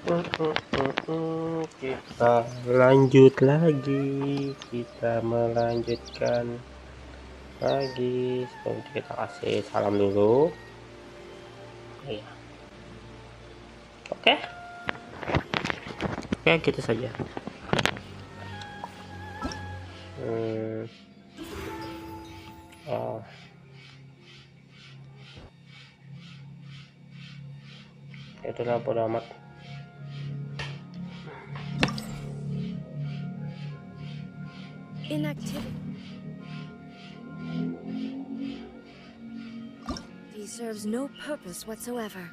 Kita lanjut lagi, kita melanjutkan lagi. Sebelum kita kasih salam dulu. Iya. Oke, gitu saja. Oh, itulah bodo amat. Inactivity. He serves no purpose whatsoever.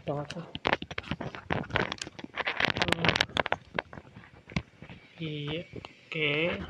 Banget tuh. Iya, oke.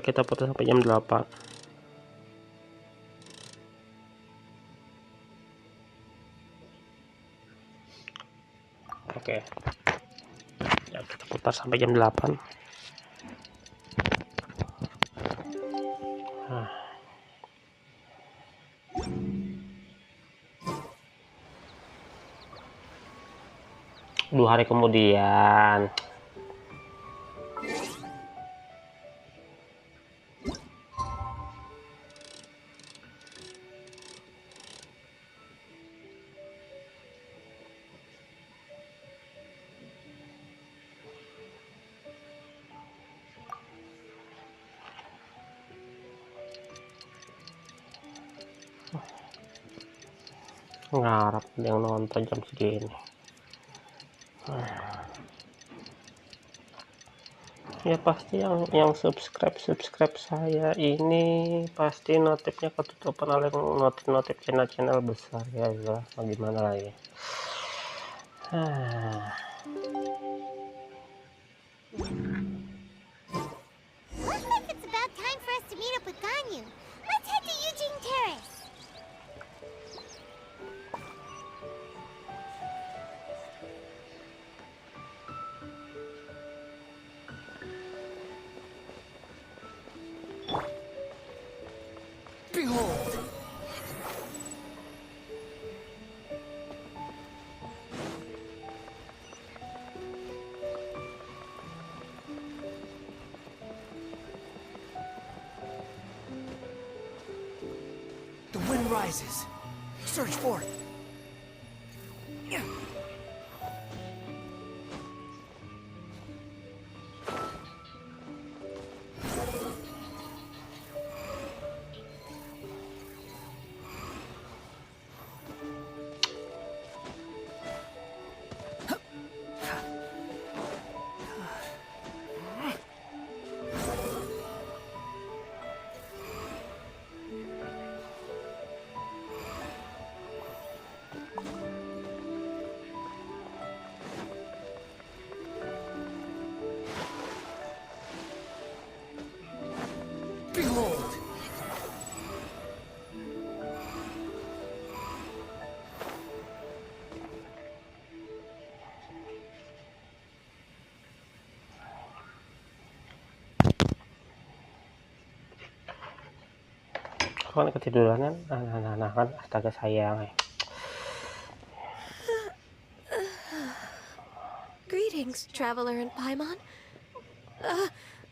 Kita putar sampai jam 8. Oke. Ya, kita putar sampai jam 8. Nah. 2 hari kemudian. Ngarap yang nonton jam segini. Ya pasti yang subscribe saya ini pasti notifnya ketutupan oleh notif channel besar ya. Gimana lagi. Looks like it's about time for us to meet up with Ganyu. Let's head to Eugene Terrace. Behold! The wind rises. Search for it. Behold! Kan ketiduran kan? Nah, kan astaga sayang. Greetings, traveler in Paimon.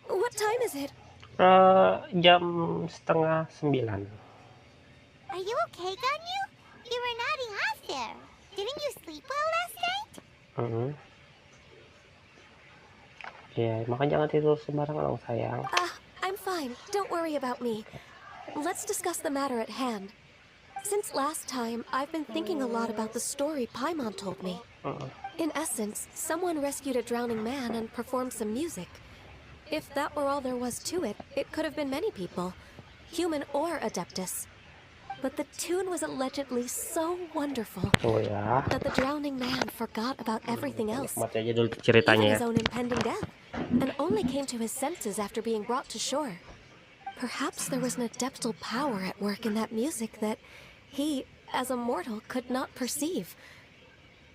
What time is it? Jam 8:30. Are you okay, Ganyu? You were nodding off there. Didn't you sleep well last night? Ya, makanya jangan tidur sembarangan dong sayang. I'm fine. Don't worry about me. Let's discuss the matter at hand. Since last time, I've been thinking a lot about the story Paimon told me. In essence, someone rescued a drowning man and performed some music. If that were all there was to it, it could have been many people, human or Adeptus. But the tune was allegedly so wonderful that the drowning man forgot about everything else, Nikmati aja dulu even ceritanya ya. his own impending death, and only came to his senses after being brought to shore. Perhaps there was an adeptal power at work in that music that he, as a mortal, could not perceive.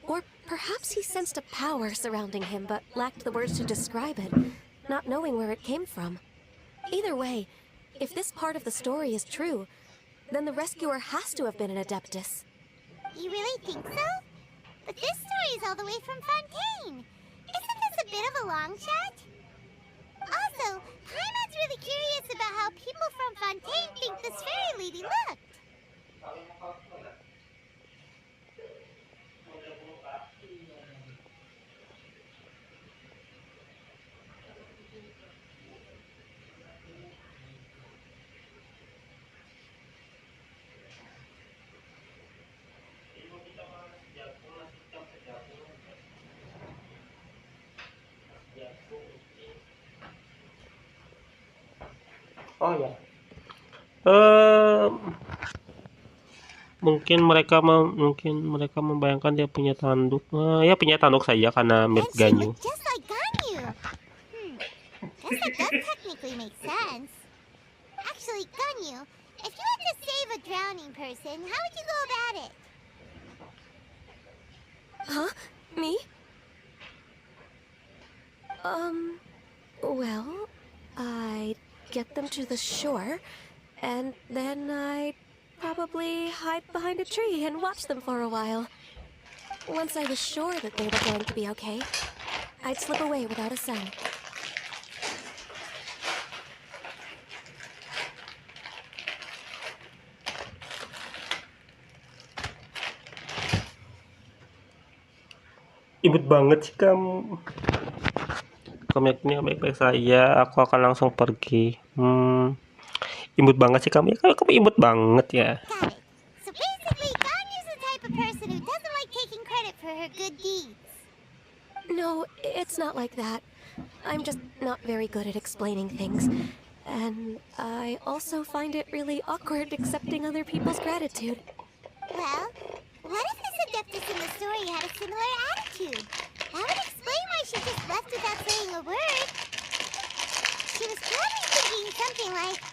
Or perhaps he sensed a power surrounding him but lacked the words to describe it, not knowing where it came from. Either way, if this part of the story is true, then the rescuer has to have been an Adeptus. You really think so? But this story is all the way from Fontaine. Isn't this a bit of a long shot? Also, Paimon's really curious about how people from Fontaine think this fairy lady looked. Oh ya. Mungkin mereka membayangkan dia punya tanduk. Ya punya tanduk saja karena mirip And she Ganyu. looked just like Ganyu. Guess that does technically make sense. Actually, Ganyu, if you had to save a drowning person, how would you go about it? Huh? Me? Well, I'd get them to the shore, and then I'd probably hide behind a tree and watch them for a while. Once I was sure that they were going to be okay, I'd slip away without a sound. Imut banget sih kamu. Komiknya baik-baik saja, aku akan langsung pergi. Imut banget sih kamu ya, kamu imut banget ya. Got it. So basically, Ganyu's the type of person who doesn't like taking credit for her good deeds. No, it's not like that. I'm just not very good at explaining things. And I also find it really awkward accepting other people's gratitude. Well, what if this Adeptus in the story had a similar attitude? That would explain why she just left without saying a word. She was probably thinking something like,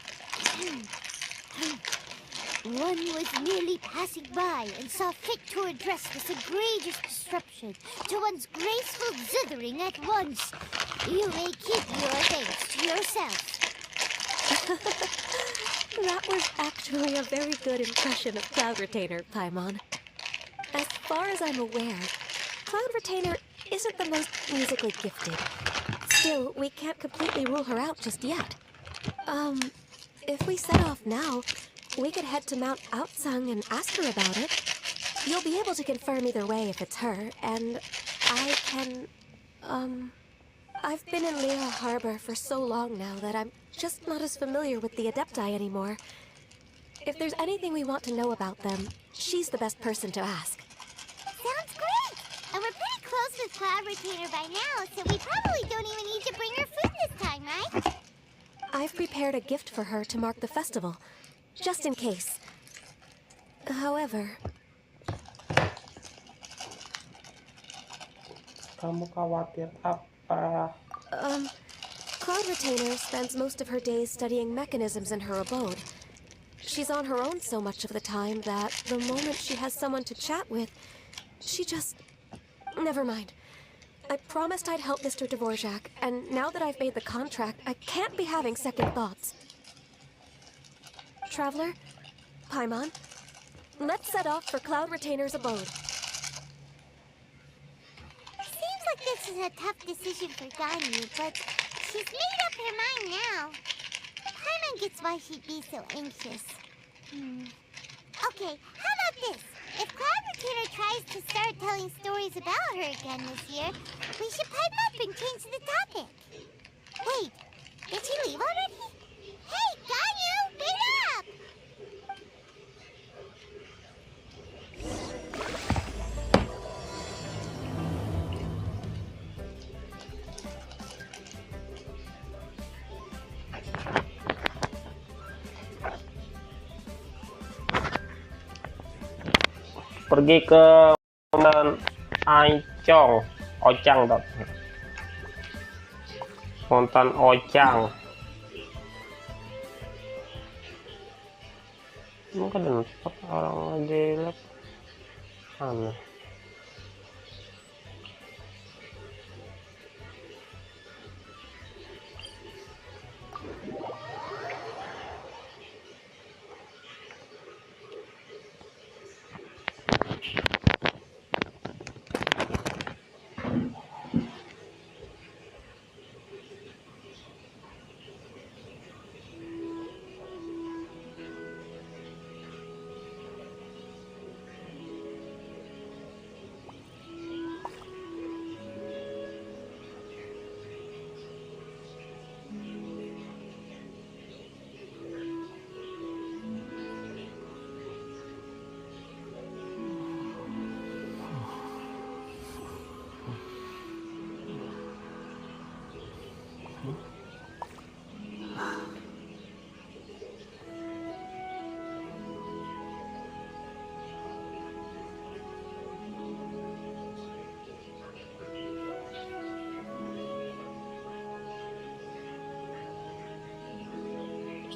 one was merely passing by and saw fit to address this egregious disruption to one's graceful zithering at once. You may keep your thanks to yourself. That was actually a very good impression of Cloud Retainer, Paimon. As far as I'm aware, Cloud Retainer isn't the most musically gifted. Still, we can't completely rule her out just yet. If we set off now, we could head to Mount Outsung and ask her about it. You'll be able to confirm either way if it's her, and I can, I've been in Lea Harbor for so long now that I'm just not as familiar with the Adepti anymore. If there's anything we want to know about them, she's the best person to ask. Sounds great! And we're pretty close with Cloud Retainer by now, so we probably don't even need to bring her food this time, right? I've prepared a gift for her to mark the festival, just in case. However... Kamu khawatir apa? Cloud Retainer spends most of her days studying mechanisms in her abode. She's on her own so much of the time that the moment she has someone to chat with, she just... Never mind. I promised I'd help Mr. Dvorak, and now that I've made the contract, I can't be having second thoughts. Traveler, Paimon. Let's set off for Cloud Retainer's abode. Seems like this is a tough decision for Ganyu, but she's made up her mind now. Paimon gets why she'd be so anxious. Okay, how about this? If Cloud Retainer tries to start telling stories about her again this year, we should pipe up and change the topic. Wait, did she leave already? Hey, Ganyu, wait up! Pergi ke Ocang dok. Spontan Ocang. Mungkin ada tempat orang lagi lab. Aneh.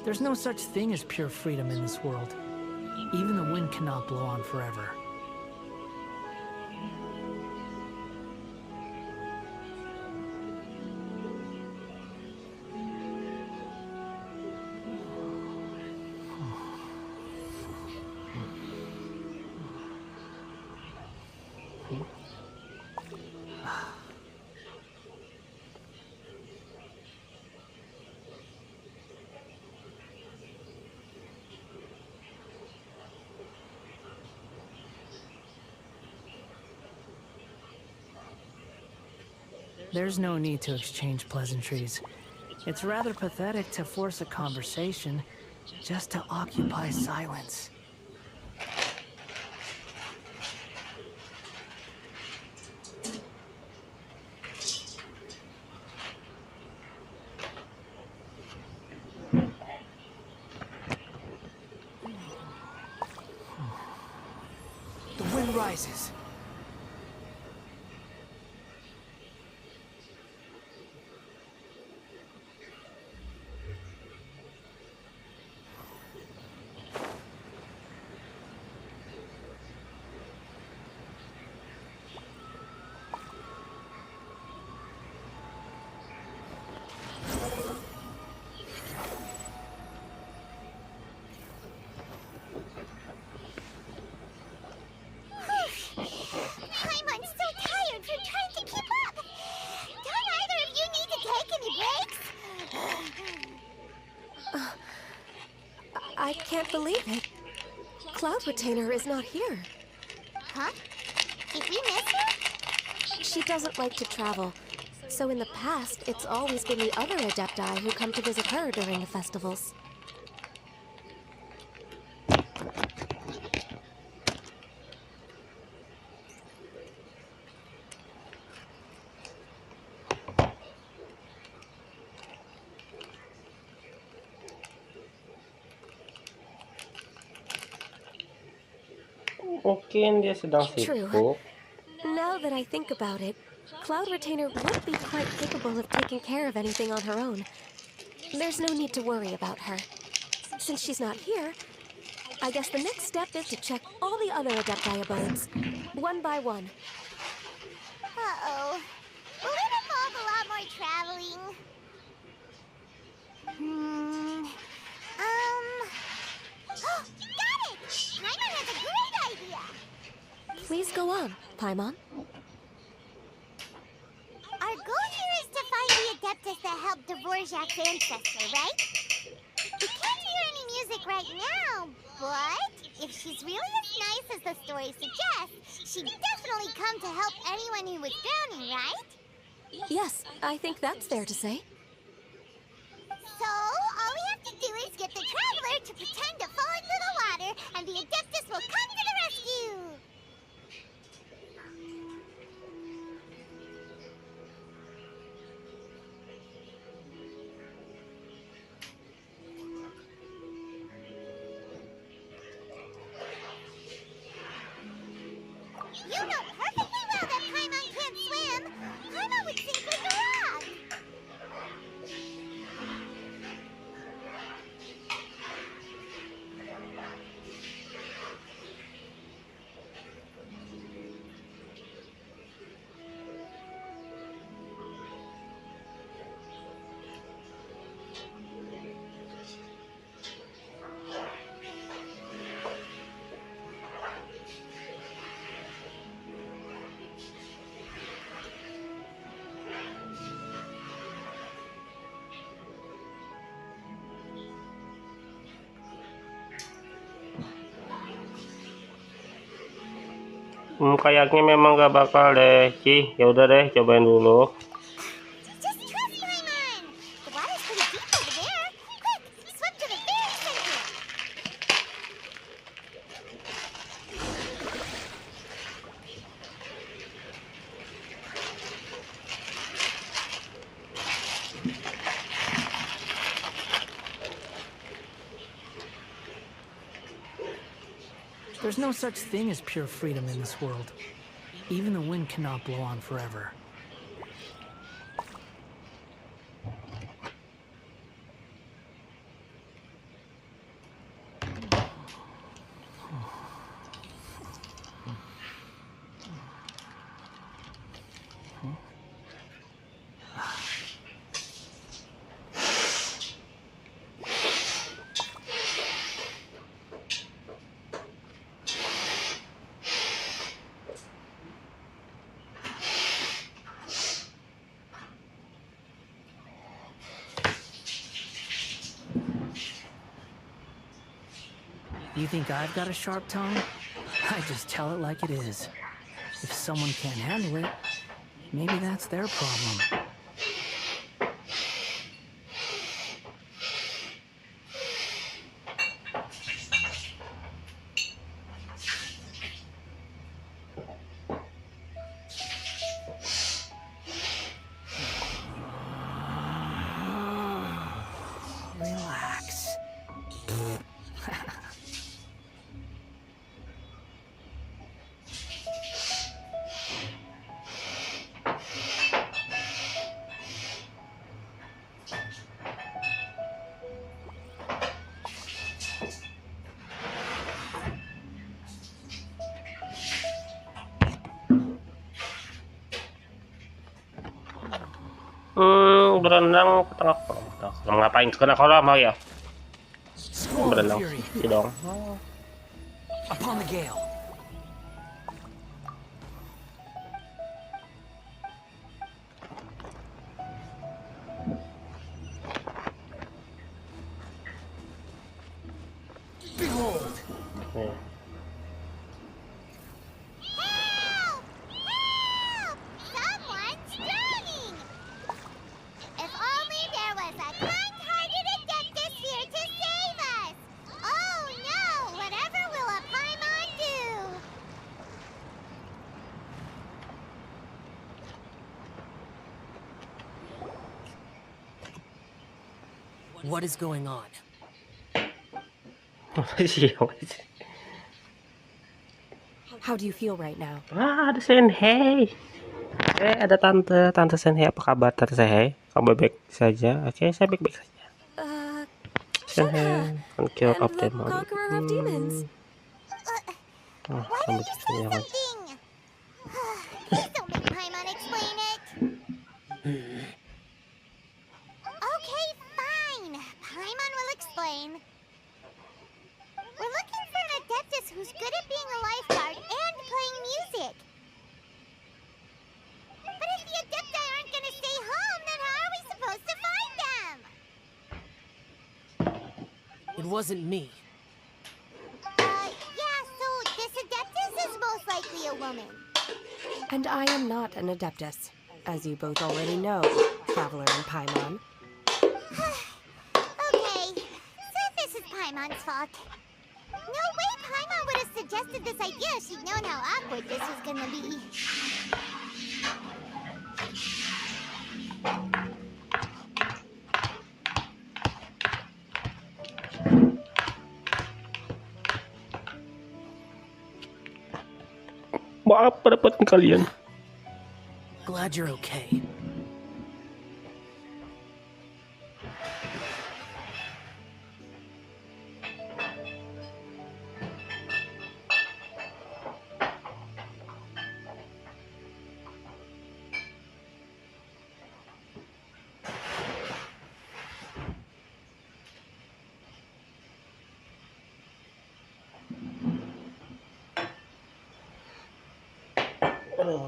There's no such thing as pure freedom in this world. Even the wind cannot blow on forever. There's no need to exchange pleasantries. It's rather pathetic to force a conversation just to occupy silence. The wind rises. Paimon's so tired from trying to keep up. Don't either of you need to take any breaks? I can't believe it. Cloud Retainer is not here. Huh? Did we miss her? She doesn't like to travel, so in the past, it's always been the other Adepti who come to visit her during the festivals. Mungkin dia sedang True. sibuk. Now that I think about it, Cloud Retainer would be quite capable of taking care of anything on her own. There's no need to worry about her. Since she's not here, I guess the next step is to check all the other Adepti abodes, one by one. Uh-oh. Will it involve a lot more traveling? Got it! Please go on, Paimon. Our goal here is to find the Adeptus that helped Dvorak's ancestor, right? We can't hear any music right now, but if she's really as nice as the story suggests, she'd definitely come to help anyone who was drowning, right? Yes, I think that's fair to say. So, all we have to do is get the Traveler to pretend to fall into the water, and the Adeptus will come to the rescue! You know perfectly well that Paimon can't swim! Paimon would sink like a rock! Kayaknya memang gak bakal deh, Ci. Ya udah deh, cobain dulu. Just trust Paimon! The water's pretty deep over there. Quick, swim to the very center! There's no such thing as pure freedom in this world. Even the wind cannot blow on forever. You think I've got a sharp tongue? I just tell it like it is. If someone can't handle it, maybe that's their problem. Relax. Berenang ke tengah kolam. Ngapain ke tengah kolam ya? Berenang sih dong. Upon the gale. Behold. Nih. Help! Help! Someone's drowning! If only there was a kind-hearted Adeptus here to save us! Oh no! Whatever will a Paimon do? What is going on? How do you feel right now? Wah, ada Senhei. Ada tante Senhei. Apa kabar tante Senhei? Kamu baik saja? Oke, saya baik-baik saja. Senhei, Cure And of the Demon. Conqueror of Demons. Oh, Why kamu don't you jadi say yang something? Please don't make Paimon explain it. Okay, fine. Paimon will explain. We're looking for an Adeptus who's good at being a lifeguard and playing music. It wasn't me. Yeah, so this Adeptus is most likely a woman. And I am not an Adeptus, as you both already know, Traveler and Paimon. Okay, so this is Paimon's fault. No way Paimon would have suggested this idea if she'd known how awkward this was gonna be. Mau apa dapat kalian? Glad you're okay.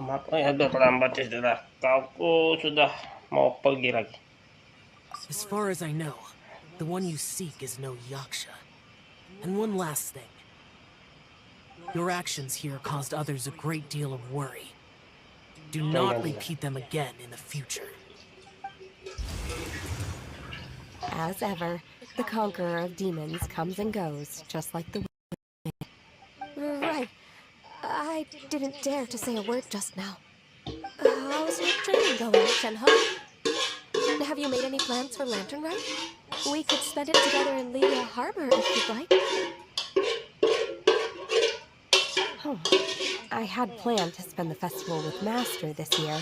Maaf, agak terlambat istilah. Kau sudah mau pergi lagi. As far as I know, the one you seek is no Yaksha. And one last thing. Your actions here caused others a great deal of worry. Do not repeat them again in the future. As ever, the conqueror of demons comes and goes, just like the... Right. I didn't dare to say a word just now. How's your training going, Shenhe? Have you made any plans for Lantern Rite? We could spend it together in Liyue Harbor if you'd like. Oh, I had planned to spend the festival with Master this year.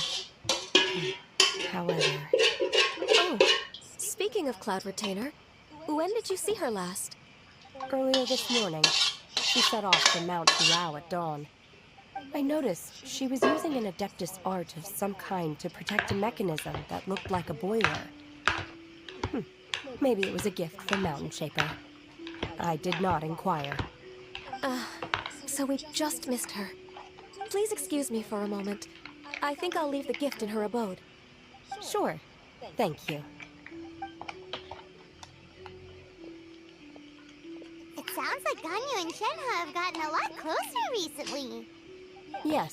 However... Oh, speaking of Cloud Retainer, when did you see her last? Earlier this morning. She set off to Mount Durao at dawn. I noticed she was using an Adeptus art of some kind to protect a mechanism that looked like a boiler. Maybe it was a gift from Mountain Shaper. I did not inquire. So we just missed her. Please excuse me for a moment. I think I'll leave the gift in her abode. Sure. Thank you. It sounds like Ganyu and Shenhe have gotten a lot closer recently. Yes.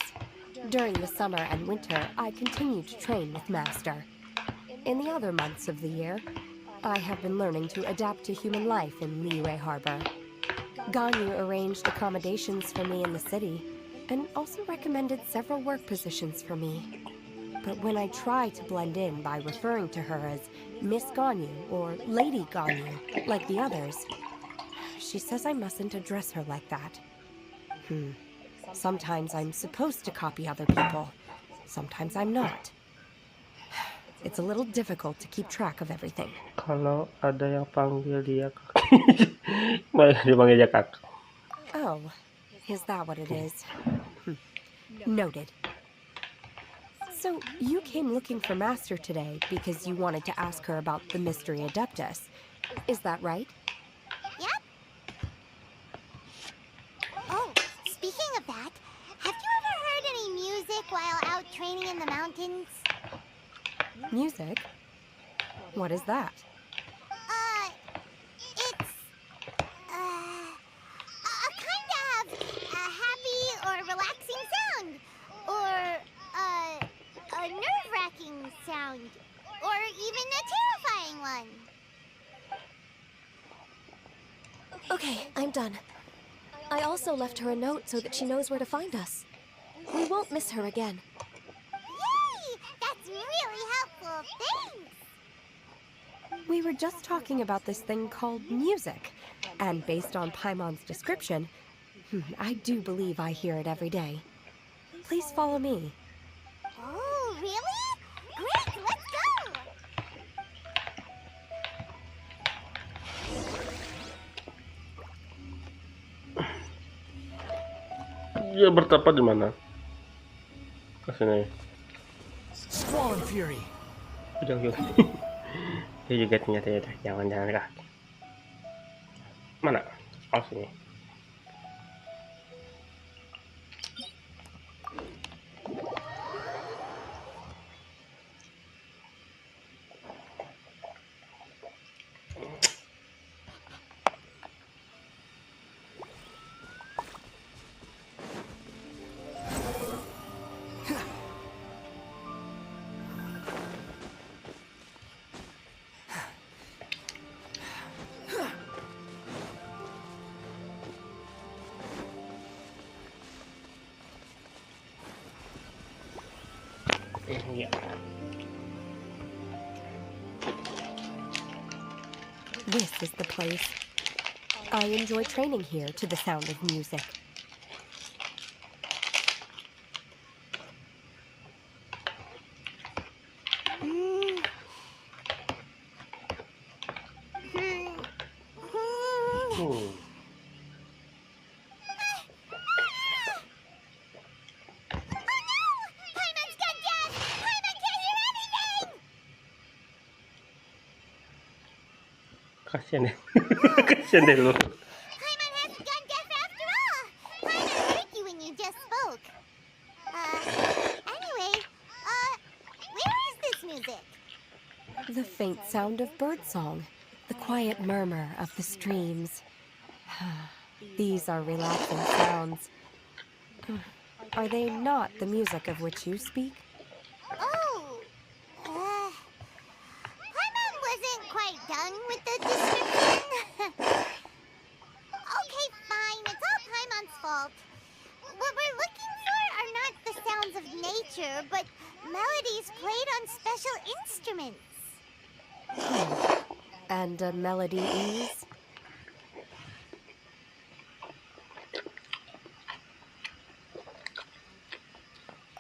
During the summer and winter, I continue to train with Master. In the other months of the year, I have been learning to adapt to human life in Liyue Harbor. Ganyu arranged accommodations for me in the city, and also recommended several work positions for me. But when I try to blend in by referring to her as Miss Ganyu or Lady Ganyu, like the others, she says I mustn't address her like that. Sometimes I'm supposed to copy other people. Sometimes I'm not. It's a little difficult to keep track of everything. Kalau ada yang panggil dia kaki, malah dipanggil dia kakak. Oh, is that what it is? Noted. So, you came looking for Master today because you wanted to ask her about the Mystery Adeptus. Is that right? Yep. Oh, speaking of that, have you ever heard any music while out training in the mountains? Music? What is that? It's a kind of a happy or relaxing sound, or a nerve-wracking sound, or even a terrifying one. Okay, I'm done. I also left her a note so that she knows where to find us. We won't miss her again. Yay! That's really helpful. Thanks! We were just talking about this thing called music, and based on Paimon's description, I do believe I hear it every day. Please follow me. Oh, really? Great, let's go! Dia bertapa di mana? Kesini. Squall and Fury. Ujung-ujung. Dia juga ternyata ya, jangan-jangan kaki. Mana? Oh, sini. Ya. This is the place. I enjoy training here to the sound of music. Kasian ya. Kasian deh lu. Paimon hasn't gone deaf after all. Paimon heard you when you just spoke. Anyway, where is this music? The faint sound of birdsong, the quiet murmur of the streams. These are relaxing sounds. Are they not the music of which you speak? Oh, Paimon wasn't quite done with the description. Okay, fine, it's all Paimon's fault. What we're looking for are not the sounds of nature, but melodies played on special instruments. And a melody is?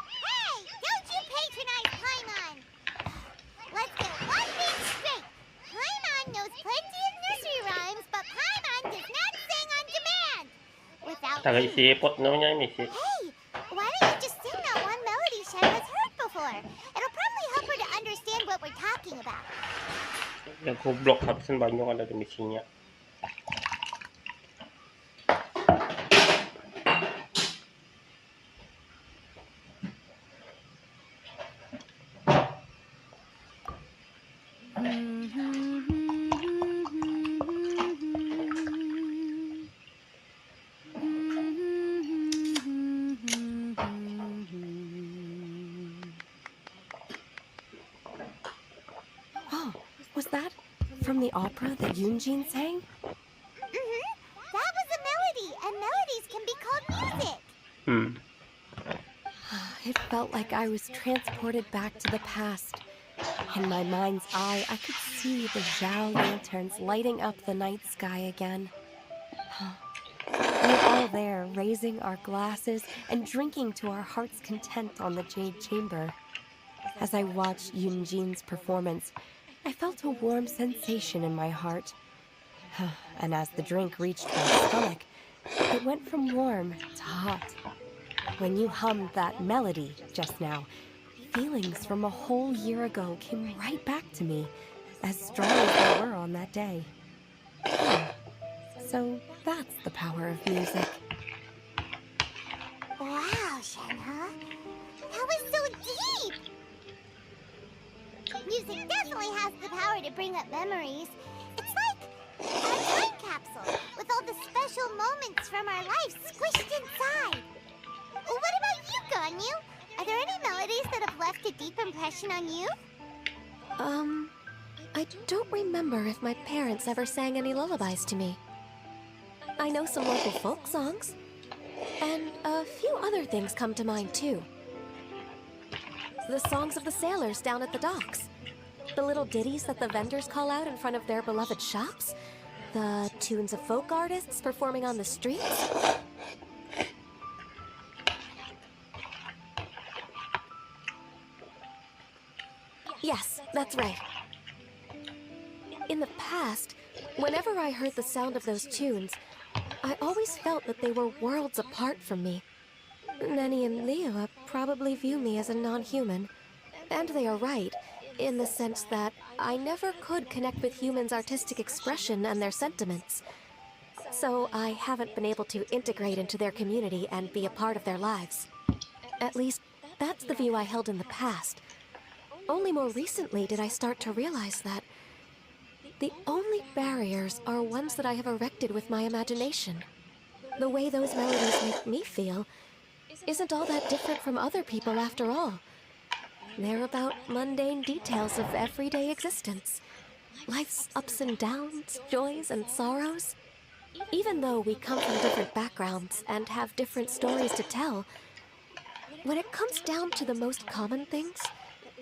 Hey, don't you patronize Paimon! Let's get one thing straight. Paimon knows plenty of nursery rhymes, but Paimon does not sing on demand. Without Tagay me. sipot no niya ini sih. Hey, why don't you just sing that one melody Shen has heard before? It'll probably help her to understand what we're talking about. Ya goblok, habisan banyak ada di misinya. Was that from the opera that Yunjin sang? That was a melody, and melodies can be called music. It felt like I was transported back to the past. In my mind's eye, I could see the Zhao lanterns lighting up the night sky again. We're all there, raising our glasses and drinking to our heart's content on the Jade Chamber. As I watched Yunjin's performance, I felt a warm sensation in my heart. And as the drink reached my stomach, it went from warm to hot. When you hummed that melody just now, feelings from a whole year ago came right back to me, as strong as they were on that day. So that's the power of music. Wow, Shenhe. That was so deep! Music definitely has the power to bring up memories. It's like a time capsule with all the special moments from our lives squished inside. What about you, Ganyu? Are there any melodies that have left a deep impression on you? I don't remember if my parents ever sang any lullabies to me. I know some local folk songs, and a few other things come to mind too. The songs of the sailors down at the docks. The little ditties that the vendors call out in front of their beloved shops. The tunes of folk artists performing on the streets. Yes, that's right. In the past, whenever I heard the sound of those tunes, I always felt that they were worlds apart from me. Nenny and Leo probably view me as a non-human. And they are right, in the sense that I never could connect with humans' artistic expression and their sentiments. So I haven't been able to integrate into their community and be a part of their lives. At least, that's the view I held in the past. Only more recently did I start to realize that the only barriers are ones that I have erected with my imagination. The way those melodies make me feel isn't all that different from other people after all. They're about mundane details of everyday existence. Life's ups and downs, joys and sorrows. Even though we come from different backgrounds and have different stories to tell, when it comes down to the most common things,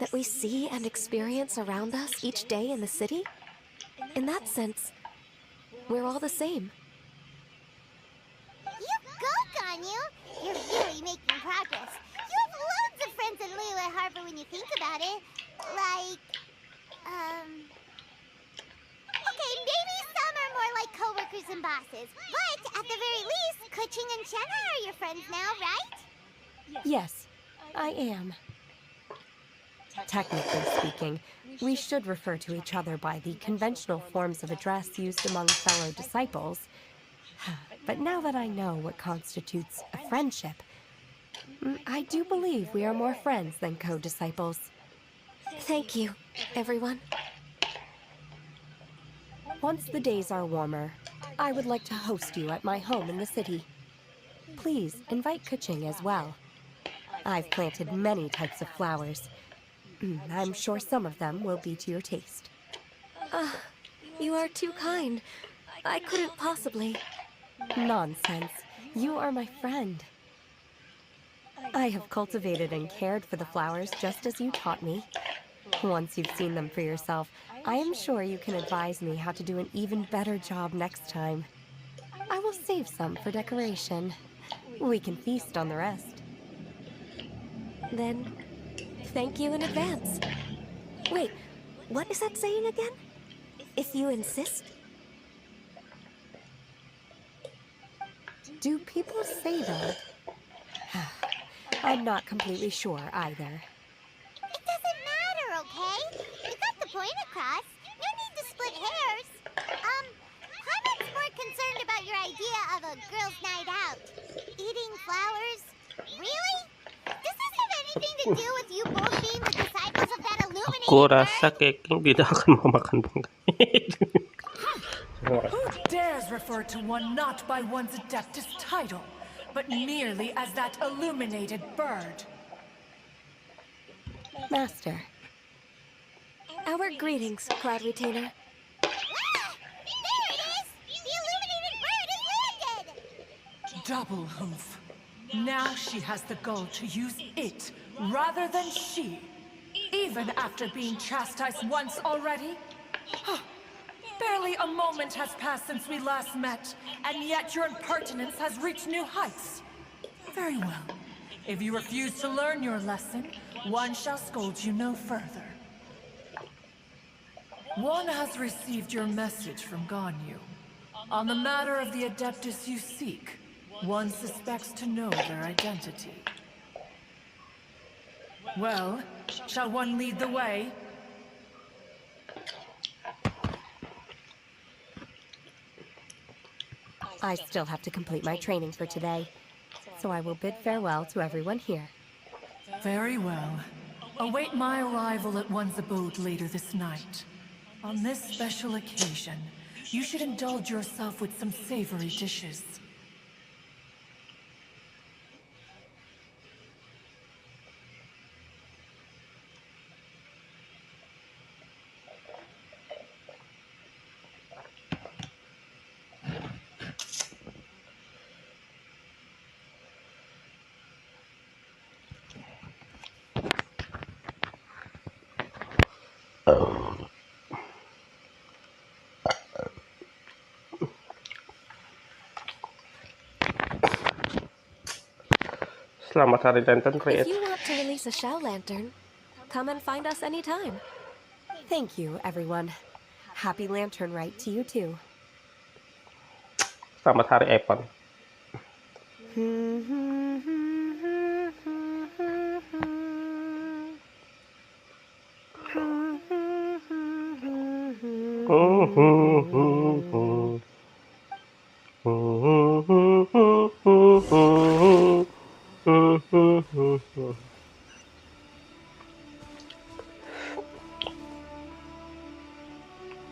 that we see and experience around us each day in the city? In that sense, we're all the same. You go, Ganyu! You're really making progress. You have loads of friends in Liyue Harbor when you think about it. Like, okay, maybe some are more like coworkers and bosses. But at the very least, Kuching and Shenna are your friends now, right? Yes, I am. Technically speaking, we should refer to each other by the conventional forms of address used among fellow disciples. But now that I know what constitutes a friendship, I do believe we are more friends than co-disciples. Thank you, everyone. Once the days are warmer, I would like to host you at my home in the city. Please invite Kuching as well. I've planted many types of flowers. I'm sure some of them will be to your taste. You are too kind. I couldn't possibly. Nonsense. You are my friend. I have cultivated and cared for the flowers just as you taught me. Once you've seen them for yourself, I am sure you can advise me how to do an even better job next time. I will save some for decoration. We can feast on the rest. Then, thank you in advance. Wait, what is that saying again? If you insist? Do people say that? I'm not completely sure either. It doesn't matter, okay? You got the point across. No need to split hairs. Paimon's more concerned about your idea of a girls' night out. Eating flowers? Really? Does this have anything to do with you both being the disciples of that illuminated Aku bird? rasa Keking tidak akan mau makan bangkai. Who dares refer to one not by one's adeptus title, but merely as that illuminated bird? Master. Our greetings, Cloud Retainer. Ah! There it is! The illuminated bird has landed! Double hoof. Now she has the gall to use it rather than she. Even after being chastised once already? Barely a moment has passed since we last met, and yet your impertinence has reached new heights. Very well. If you refuse to learn your lesson, one shall scold you no further. One has received your message from Ganyu. On the matter of the Adeptus you seek, one suspects to know their identity. Well, shall one lead the way? I still have to complete my training for today, so I will bid farewell to everyone here. Very well. Await my arrival at one's abode later this night. On this special occasion, you should indulge yourself with some savory dishes. Selamat Hari Dentang If Create. you want to release a shell lantern, come and find us anytime. Thank you, everyone. Happy Lantern Rite to you too. Selamat Hari Epon.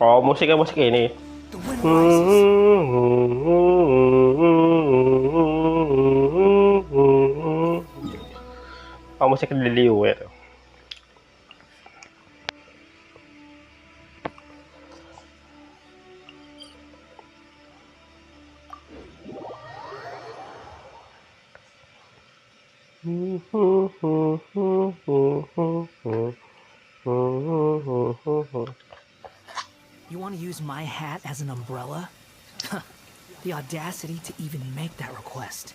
Oh, musiknya musik ini. The wind rises. Oh, musik di Liu itu. You want to use my hat as an umbrella? The audacity to even make that request.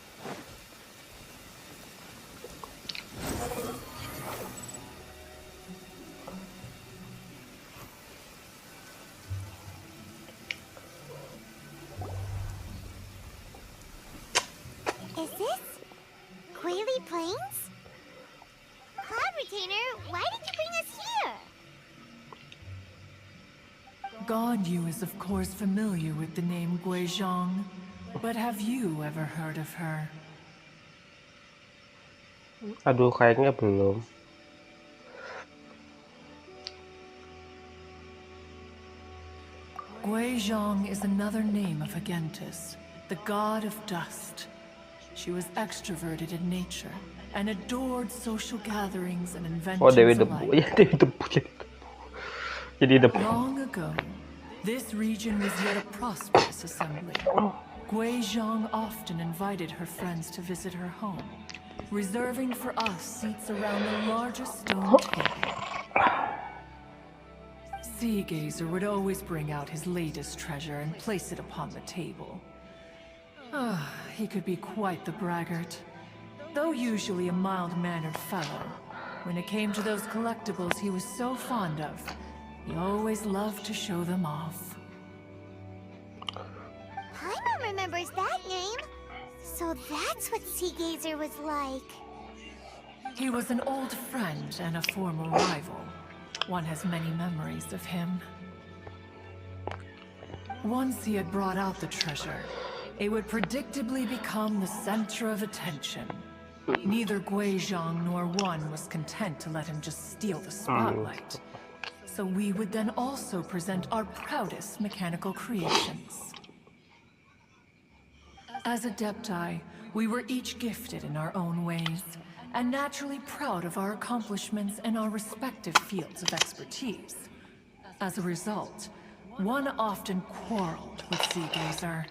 Is this Quaily Plains? Cloud Retainer, why did you bring us here? Ganyu is of course familiar with the name Guizhong, but have you ever heard of her? Aduh, kayaknya belum. Guizhong is another name of Agentis, the god of dust. She was extroverted in nature and adored social gatherings and Oh, Dewi inventions Debu. alike. Ya, Dewi Debu. Jadi debu. Long ago, this region was yet a prosperous assembly. Guizhong often invited her friends to visit her home, reserving for us seats around the largest stone table. Sea Gazer would always bring out his latest treasure and place it upon the table. He could be quite the braggart. Though usually a mild-mannered fellow, when it came to those collectibles he was so fond of, he always loved to show them off. Paimon remembers that name. So that's what Sea Gazer was like. He was an old friend and a former rival. One has many memories of him. Once he had brought out the treasure, it would predictably become the center of attention. Neither Guizhong nor one was content to let him just steal the spotlight. So we would then also present our proudest mechanical creations. As Adepti, we were each gifted in our own ways, and naturally proud of our accomplishments in our respective fields of expertise. As a result, one often quarreled with Sea Gazer.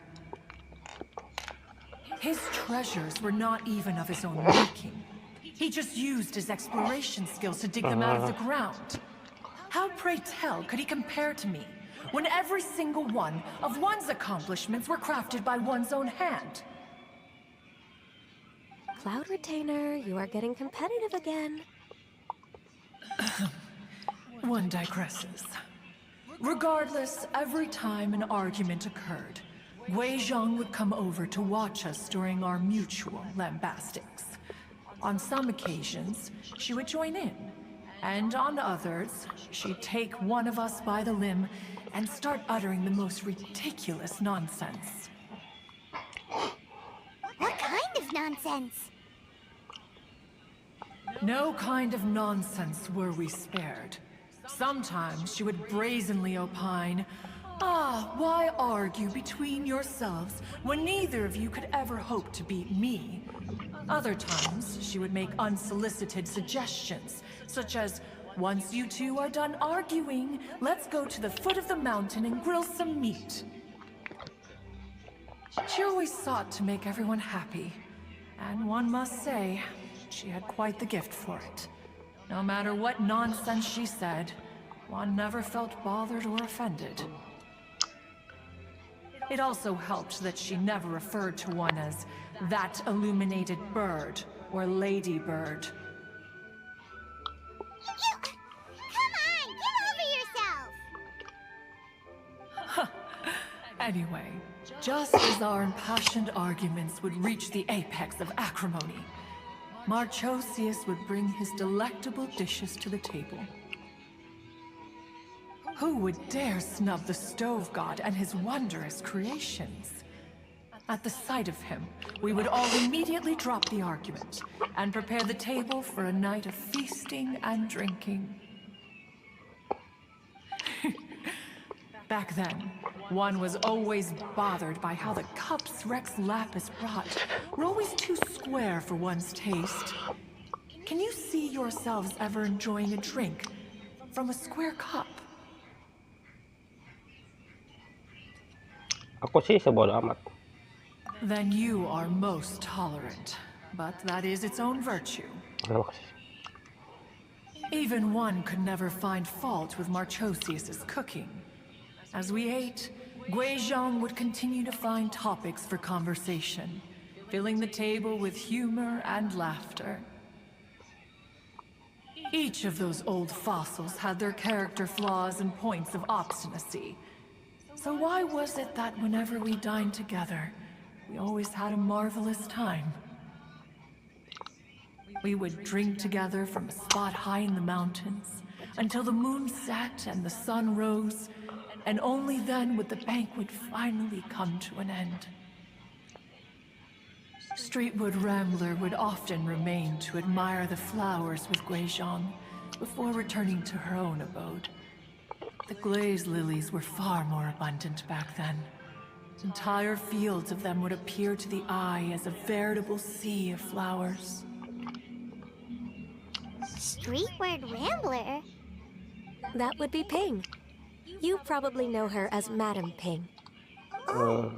His treasures were not even of his own making. He just used his exploration skills to dig them out of the ground. How, pray tell, could he compare to me, when every single one of one's accomplishments were crafted by one's own hand? Cloud Retainer, you are getting competitive again. One digresses. Regardless, every time an argument occurred, Guizhong would come over to watch us during our mutual lambastics. On some occasions, she would join in, and on others, she'd take one of us by the limb and start uttering the most ridiculous nonsense. What kind of nonsense? No kind of nonsense were we spared. Sometimes she would brazenly opine, why argue between yourselves when neither of you could ever hope to beat me? Other times, she would make unsolicited suggestions, such as, once you two are done arguing, let's go to the foot of the mountain and grill some meat. She always sought to make everyone happy, and one must say, she had quite the gift for it. No matter what nonsense she said, one never felt bothered or offended. It also helped that she never referred to one as that illuminated bird or ladybird. Come on, get over yourself! Anyway, just as our impassioned arguments would reach the apex of acrimony, Marchosius would bring his delectable dishes to the table. Who would dare snub the stove god and his wondrous creations? At the sight of him, we would all immediately drop the argument and prepare the table for a night of feasting and drinking. Back then, one was always bothered by how the cups Rex Lapis brought were always too square for one's taste. Can you see yourselves ever enjoying a drink from a square cup? Aku sih sebodo amat. Then you are most tolerant, but that is its own virtue. Terima kasih. Even one could never find fault with Marchosius's cooking. As we ate, Guizhong would continue to find topics for conversation, filling the table with humor and laughter. Each of those old fossils had their character flaws and points of obstinacy. So why was it that whenever we dined together, we always had a marvelous time? We would drink together from a spot high in the mountains until the moon set and the sun rose, and only then would the banquet finally come to an end. Streetwood Rambler would often remain to admire the flowers with Guizhong before returning to her own abode. The glaze lilies were far more abundant back then. Entire fields of them would appear to the eye as a veritable sea of flowers. Streetward Rambler? That would be Ping. You probably know her as Madam Ping. Oh,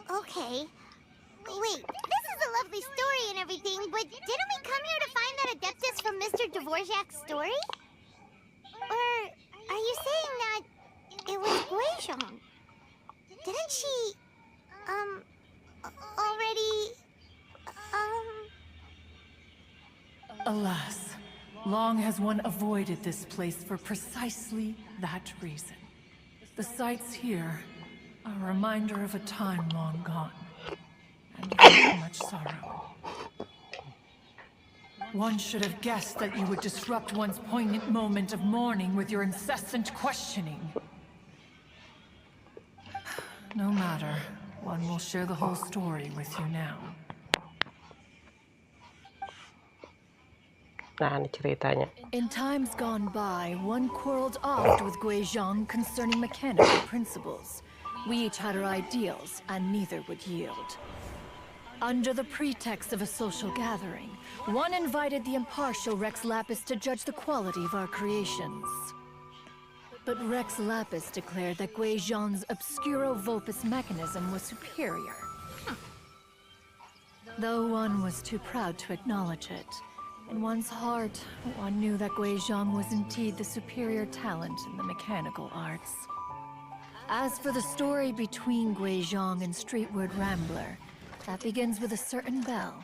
okay. Wait, this is a lovely story and everything, but didn't we come here to find that Adeptus from Mr. Dvorak's story? Or are you saying that it was Guizhong? Didn't she, already, Alas, long has one avoided this place for precisely that reason. The sights here are a reminder of a time long gone, and very much sorrow. One should have guessed that you would disrupt one's poignant moment of mourning with your incessant questioning. No matter, one will share the whole story with you now. Nah, ini ceritanya. In times gone by, one quarreled oft with Guizhong concerning mechanical principles. We each had our ideals, and neither would yield. Under the pretext of a social gathering, one invited the impartial Rex Lapis to judge the quality of our creations. But Rex Lapis declared that Guizhong's obscuro vulpus mechanism was superior. Though one was too proud to acknowledge it, in one's heart, one knew that Guizhong was indeed the superior talent in the mechanical arts. As for the story between Guizhong and Streetward Rambler, that begins with a certain bell.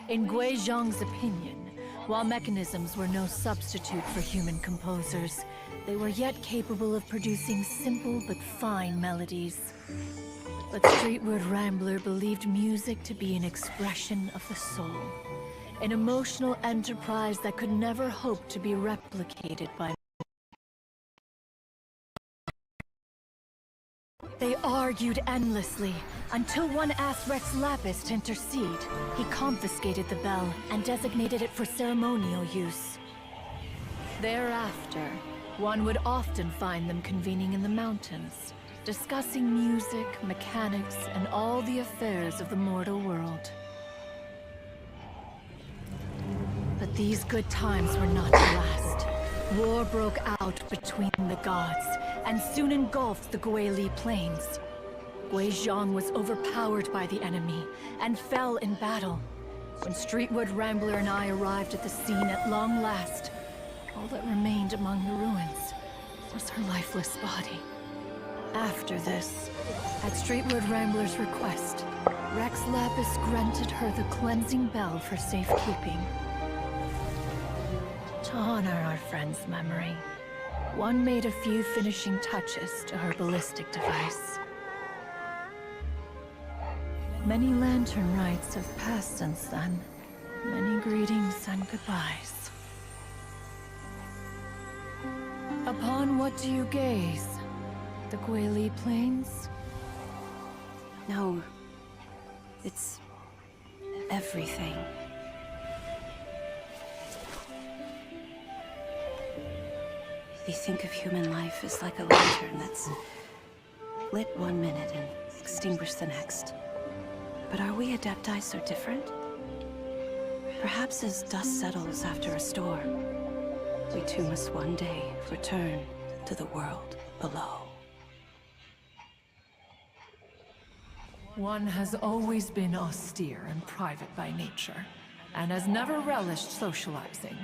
In Guizhong's opinion, while mechanisms were no substitute for human composers, they were yet capable of producing simple but fine melodies. But Streetward Rambler believed music to be an expression of the soul, an emotional enterprise that could never hope to be replicated by. They argued endlessly, until one asked Rex Lapis to intercede. He confiscated the bell and designated it for ceremonial use. Thereafter, one would often find them convening in the mountains, discussing music, mechanics, and all the affairs of the mortal world. But these good times were not to last. War broke out between the gods, and soon engulfed the Guili Plains. Guizhong was overpowered by the enemy, and fell in battle. When Streetwood Rambler and I arrived at the scene at long last, all that remained among the ruins was her lifeless body. After this, at Streetwood Rambler's request, Rex Lapis granted her the cleansing bell for safekeeping. To honor our friend's memory, one made a few finishing touches to her ballistic device. Many lantern rites have passed since then. Many greetings and goodbyes. Upon what do you gaze? The Guili Plains? No. It's everything. They think of human life as like a lantern that's lit one minute and extinguished the next. But are we Adepti so different? Perhaps as dust settles after a storm, we too must one day return to the world below. One has always been austere and private by nature, and has never relished socializing.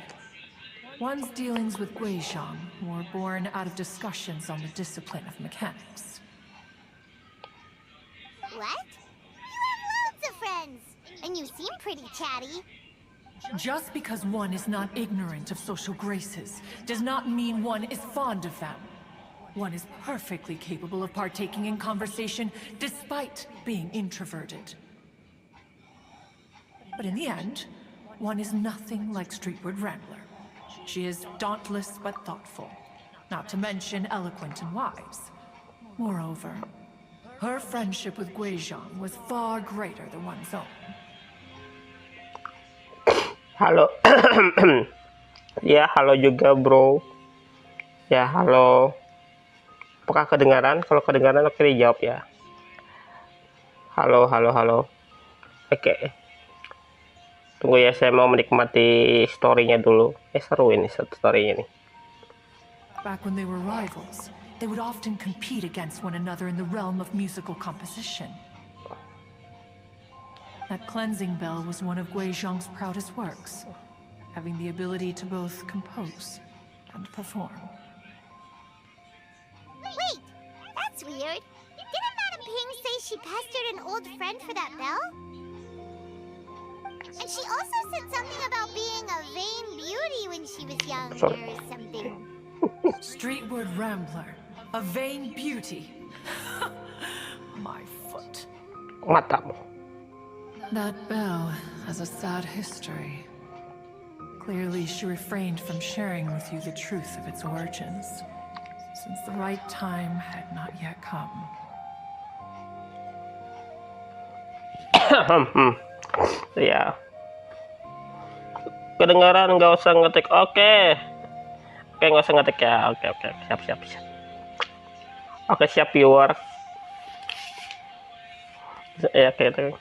One's dealings with Guizhong were born out of discussions on the discipline of mechanics. What? You have loads of friends, and you seem pretty chatty. Just because one is not ignorant of social graces does not mean one is fond of them. One is perfectly capable of partaking in conversation despite being introverted. But in the end, one is nothing like Streetward Rambler. She is dauntless but thoughtful, not to mention eloquent and wise. Moreover, her friendship with Guizhong was far greater than one's own. Halo. Ya, halo juga, bro. Ya, halo. Apakah kedengaran? Kalau kedengaran, oke dijawab ya. Halo, halo, halo. Oke. Tunggu ya, saya mau menikmati story-nya dulu. Seru ini story-nya nih. Back when they were rivals, they would often compete against one another in the realm of musical composition. That cleansing bell was one of Guizhong's proudest works, having the ability to both compose and perform. Wait, that's weird. Didn't Madame Ping say she pestered an old friend for that bell? And she also said something about being a vain beauty when she was young or something. Streetward Rambler, a vain beauty. My foot. Matamu. That bell has a sad history. Clearly, she refrained from sharing with you the truth of its origins, since the right time had not yet come. Ya. Kedengaran, nggak usah ngetik. Oke, nggak usah ngetik ya. Oke, siap. Oke, siap viewer. Ya, oke.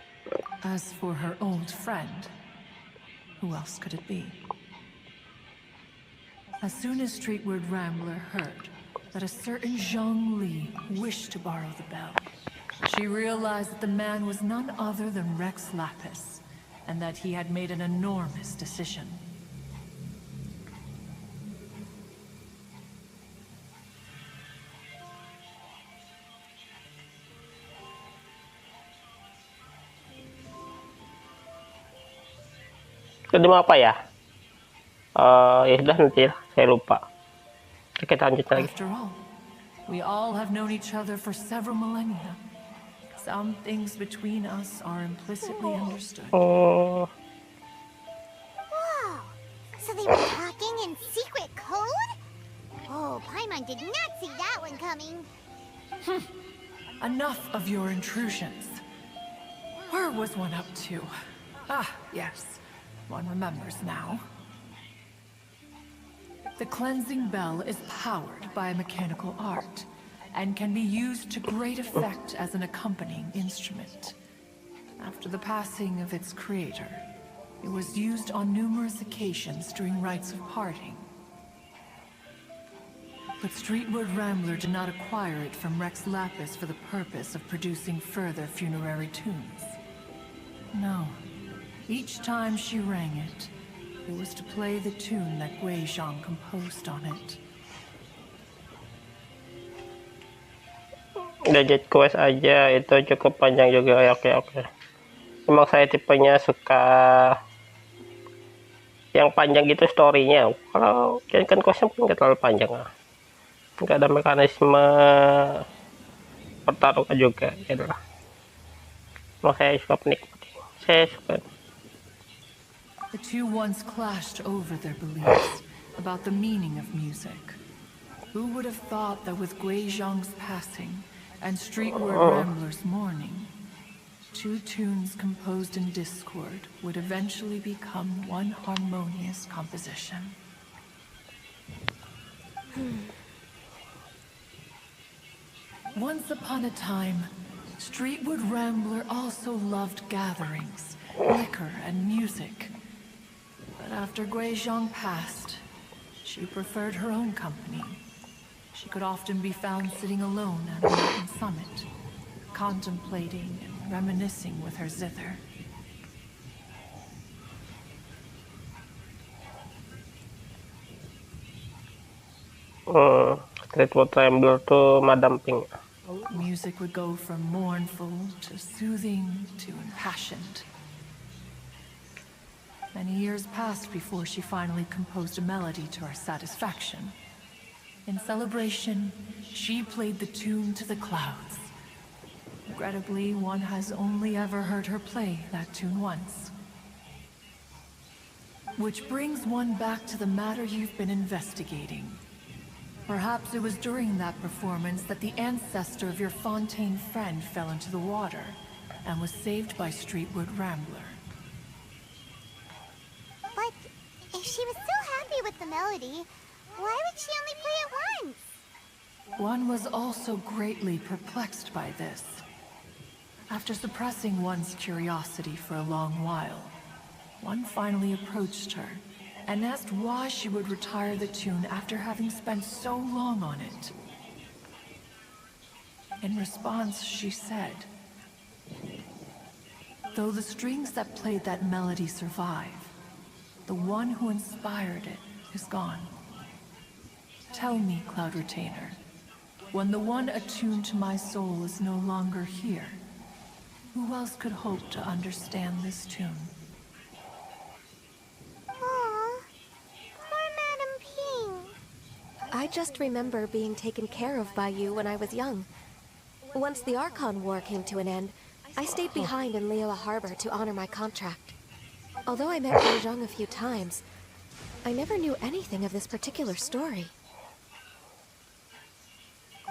As for her old friend, who else could it be? As soon as Streetward Rambler heard that a certain Zhang Li wished to borrow the bell, she realized that the man was none other than Rex Lapis, and that he had made an enormous decision. Kedua apa ya? Ya sudah, nanti saya lupa. Kita lanjut lagi. After all, we all have known each other for several millennia. Some things between us are implicitly understood. Oh, Whoa! So they were talking in secret code? Oh, Paimon did not see that one coming. Enough of your intrusions. Where was one up to? Ah, yes. One remembers now. The cleansing bell is powered by a mechanical art, and can be used to great effect as an accompanying instrument. After the passing of its creator, it was used on numerous occasions during rites of parting. But Streetward Rambler did not acquire it from Rex Lapis for the purpose of producing further funerary tunes. No. Each time she rang it, it was to play the tune that Guizhong composed on it. gadget quest aja itu cukup panjang juga. Oke. Emang saya tipenya suka yang panjang gitu storynya. Kalau kan questnya nggak terlalu panjang, nggak ada mekanisme pertarungan juga gitu lah. Emang saya suka penikmat, saya suka. The two once clashed over their beliefs about the meaning of music. Who would have thought that with Guizhong's passing and Streetward Rambler's mourning, two tunes composed in discord would eventually become one harmonious composition? Once upon a time, Streetward Rambler also loved gatherings, liquor, and music. But after Guizhong passed, she preferred her own company. She could often be found sitting alone at a mountain summit, contemplating and reminiscing with her zither. Street Food Rambler tuh Madam Pink. Music would go from mournful to soothing to impassioned. Many years passed before she finally composed a melody to our satisfaction. In celebration, she played the tune to the clouds. Regrettably, one has only ever heard her play that tune once. Which brings one back to the matter you've been investigating. Perhaps it was during that performance that the ancestor of your Fontaine friend fell into the water and was saved by Streetwood Rambler. But if she was so happy with the melody, why would she only play it once? One was also greatly perplexed by this. After suppressing one's curiosity for a long while, one finally approached her and asked why she would retire the tune after having spent so long on it. In response, she said, "Though the strings that played that melody survive, the one who inspired it is gone. Tell me, Cloud Retainer, when the one attuned to my soul is no longer here, who else could hope to understand this tune?" Aw, poor Madam Ping. I just remember being taken care of by you when I was young. Once the Archon War came to an end, I stayed behind in Liyue Harbor to honor my contract. Although I met Wei Zhang a few times, I never knew anything of this particular story.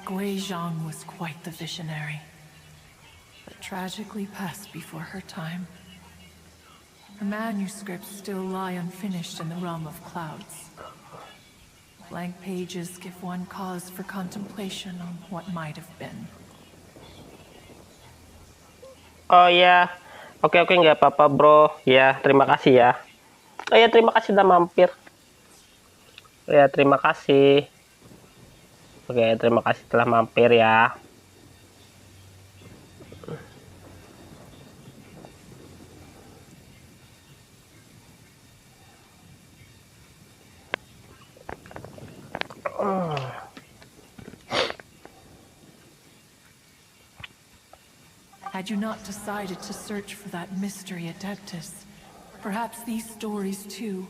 Gui Zhang was quite the visionary, but tragically passed before her time. Her manuscripts still lie unfinished in the realm of clouds. Blank pages give one cause for contemplation on what might have been. Oh ya, oke nggak apa-apa bro. Ya terima kasih ya. Oh ya terima kasih udah mampir. Ya terima kasih. Oke terima kasih telah mampir ya. Had you not decided to search for that mystery Adeptus, perhaps these stories too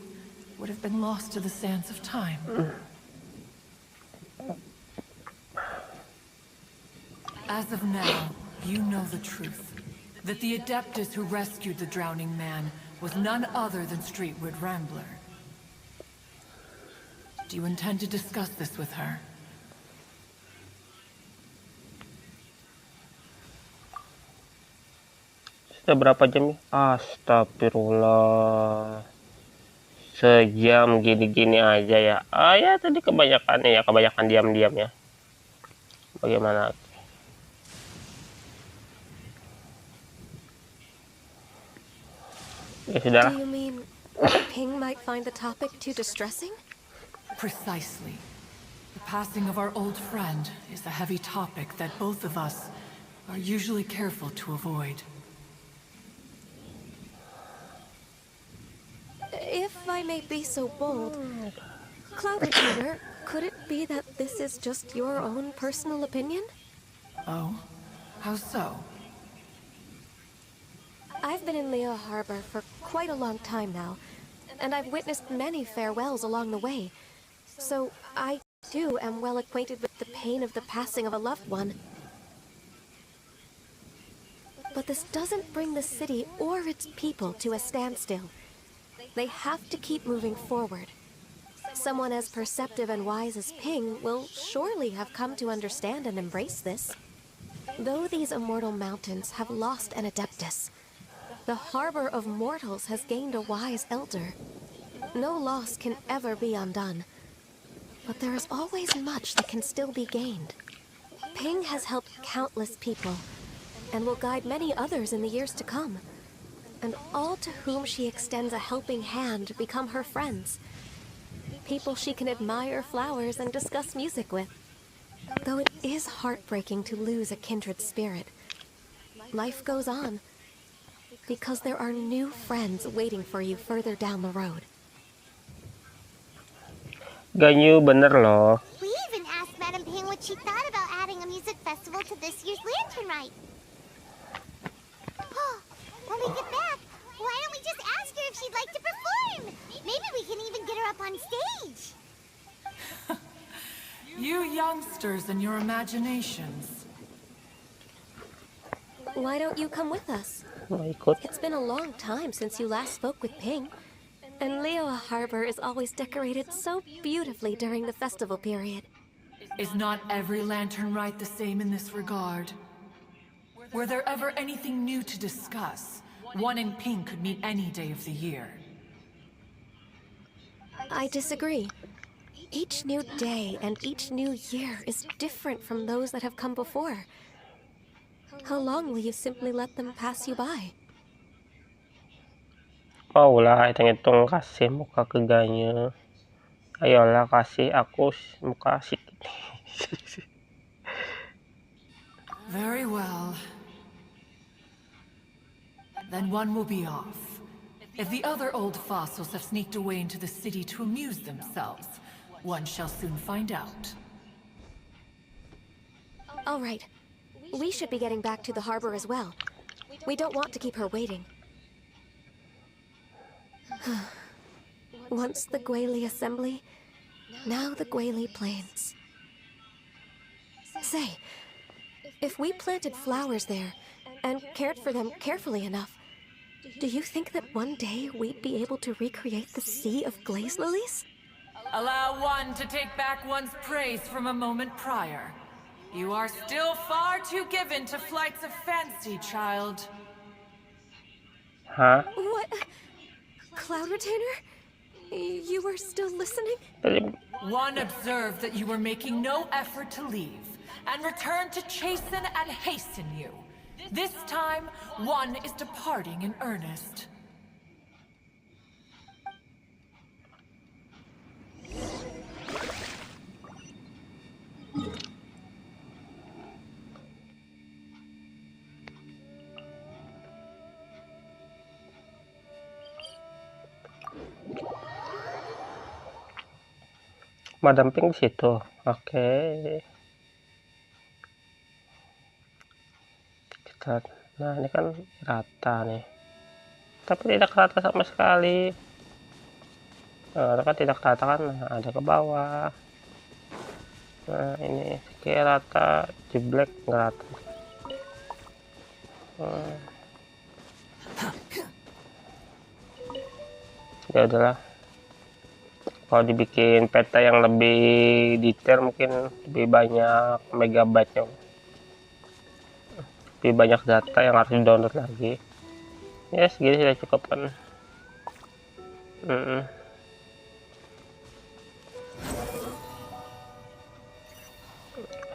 would have been lost to the sands of time. As of now, you know the truth. That the Adeptus who rescued the drowning man was none other than Streetwood Rambler. Do you intend to discuss this with her? Sudah berapa jam? Astagfirullah. Sejam gini-gini aja ya. Ah ya tadi kebanyakan diam-diam ya. Bagaimana? Ya sudah. Do you mean Ping might find the topic too distressing? Precisely. The passing of our old friend is a heavy topic that both of us are usually careful to avoid. If I may be so bold, Cloud Retainer, could it be that this is just your own personal opinion? Oh? How so? I've been in Liyue Harbor for quite a long time now, and I've witnessed many farewells along the way. So I, too, am well acquainted with the pain of the passing of a loved one. But this doesn't bring the city or its people to a standstill. They have to keep moving forward. Someone as perceptive and wise as Ping will surely have come to understand and embrace this. Though these immortal mountains have lost an Adeptus, the harbor of mortals has gained a wise elder. No loss can ever be undone, but there is always much that can still be gained. Ping has helped countless people, and will guide many others in the years to come. And all to whom she extends a helping hand become her friends. People she can admire flowers and discuss music with. Though it is heartbreaking to lose a kindred spirit, life goes on, because there are new friends waiting for you further down the road. Ganyu bener loh. We've she thought about adding a music festival to this year's lantern rite. When we get back, why don't we just ask her if she'd like to perform? Maybe we can even get her up on stage. You youngsters and your imaginations. Why don't you come with us? Mau ikut. It's been a long time since you last spoke with Ping. And Liyue Harbor is always decorated so beautifully during the festival period. Is not every lantern rite the same in this regard? Were there ever anything new to discuss? One in Ping could meet any day of the year. I disagree. Each new day and each new year is different from those that have come before. How long will you simply let them pass you by? Maulah hitung-hitung kasih muka ke Ganya. Ayolah kasih aku muka sedikit. Very well. Then one will be off. If the other old fossils have sneaked away into the city to amuse themselves, one shall soon find out. All right. We should be getting back to the harbor as well. We don't want to keep her waiting. Once the Guili Assembly, now the Guili Plains. Say, if we planted flowers there and cared for them carefully enough, do you think that one day we'd be able to recreate the sea of glaze lilies? Allow one to take back one's praise from a moment prior. You are still far too given to flights of fancy, child. Hah? What? Cloud Retainer? You were still listening? One observed that you were making no effort to leave, and returned to chasten and hasten you. This time, one is departing in earnest. Madam Pink di situ. Oke. Kita, nah ini kan rata nih. Tapi tidak rata sama sekali. Kan tidak rata kan, ada ke bawah. Nah ini kayak rata, jeblek nggak rata. Ya udahlah. Kalau dibikin peta yang lebih detail mungkin lebih banyak megabyte-nya, lebih banyak data yang harus di download lagi. Ya segini sudah cukup kan.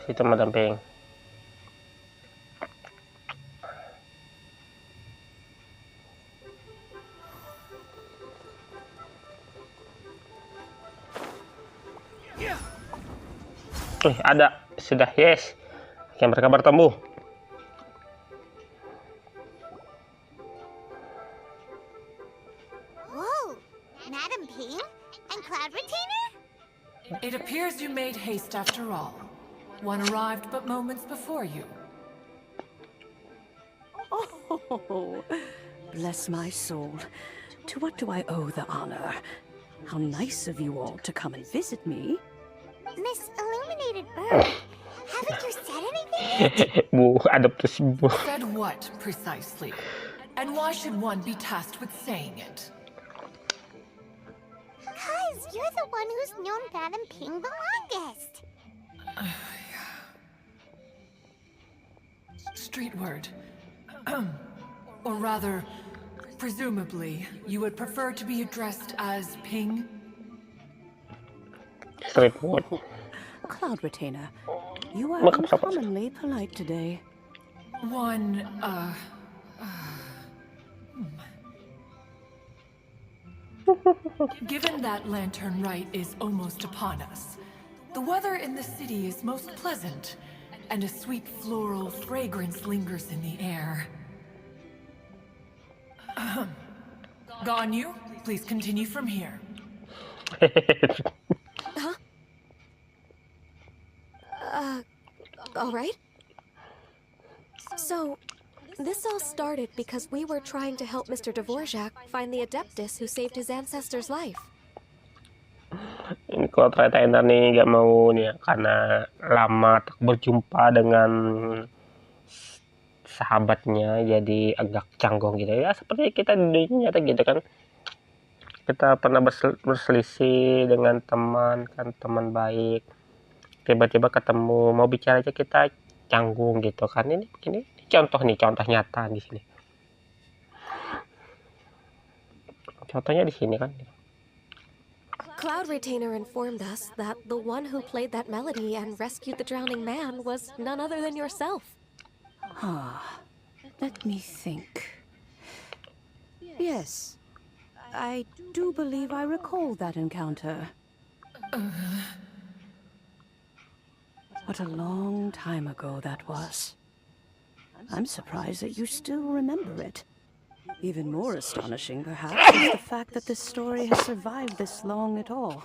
Situ Madam Pink. Ada, sudah, yes. Oke, mereka bertemu. Whoa, Madam Ping and Cloud Retainer? It appears you made haste after all. One arrived but moments before you. Oh, bless my soul. To what do I owe the honor? How nice of you all to come and visit me. Miss Illuminated Bird, haven't you said anything? Bu, adoptus bu. Said what, precisely? And why should one be tasked with saying it? Because you're the one who's known Madam Ping the longest. Street word. Or rather, presumably, you would prefer to be addressed as Ping? Straightforward. Cloud Retainer, you are Makan apa? uncommonly polite today. One, Given that lantern rite is almost upon us, the weather in the city is most pleasant, and a sweet floral fragrance lingers in the air. Ganyu, please continue from here. all right? So, this all started because we were trying to help Mr. Dvorak find the Adeptus who saved his ancestor's life. Ini kalau ternyata Ender nih gak mau nih ya, karena lama tak berjumpa dengan sahabatnya, jadi agak canggung gitu ya, seperti kita di dunia nyata gitu kan. Kita pernah berselisih dengan teman kan, teman baik, tiba-tiba ketemu mau bicara aja kita canggung gitu kan. Ini contoh nyata di sini, contohnya di sini kan. Cloud Retainer informed us that the one who played that melody and rescued the drowning man was none other than yourself. Let me think. Yes, I do believe I recall that encounter. What a long time ago that was. I'm surprised that you still remember it. Even more astonishing, perhaps, is the fact that this story has survived this long at all,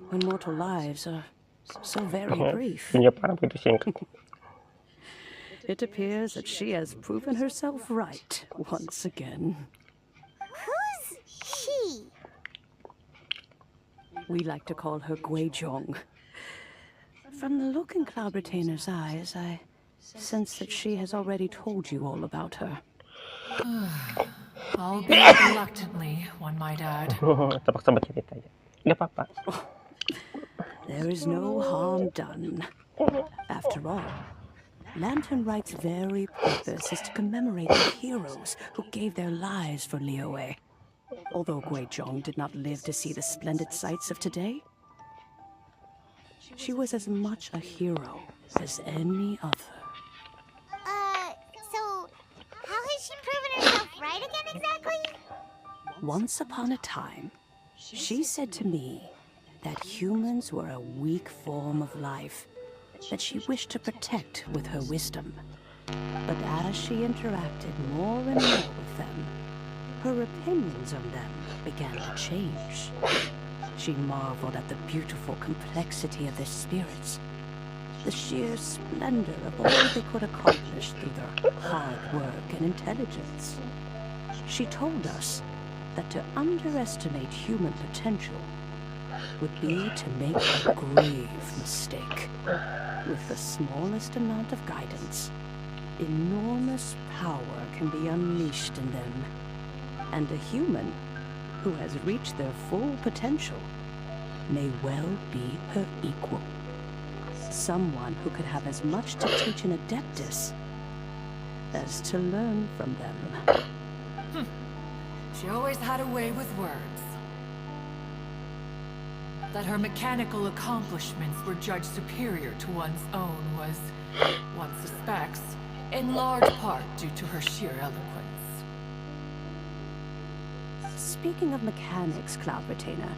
when mortal lives are so very brief. It appears that she has proven herself right once again. Who's she? We like to call her Guizhong. From the look in Cloud Retainer's eyes, I sense that she has already told you all about her. Albeit reluctantly, one might add. Terpaksa bercerita aja. Nggak apa-apa. There is no harm done. After all, Lantern Right's very purpose is to commemorate the heroes who gave their lives for Liyue. Although Guizhong did not live to see the splendid sights of today, she was as much a hero as any other. So, how has she proven herself right again exactly? Once upon a time, she said to me that humans were a weak form of life that she wished to protect with her wisdom. But as she interacted more and more with them, her opinions on them began to change. She marveled at the beautiful complexity of their spirits, the sheer splendor of all they could accomplish through their hard work and intelligence. She told us that to underestimate human potential would be to make a grave mistake. With the smallest amount of guidance, enormous power can be unleashed in them. And a human who has reached their full potential may well be her equal. Someone who could have as much to teach an Adeptus as to learn from them. She always had a way with words. That her mechanical accomplishments were judged superior to one's own was, one suspects, in large part due to her sheer eloquence. Speaking of mechanics, Cloud Retainer,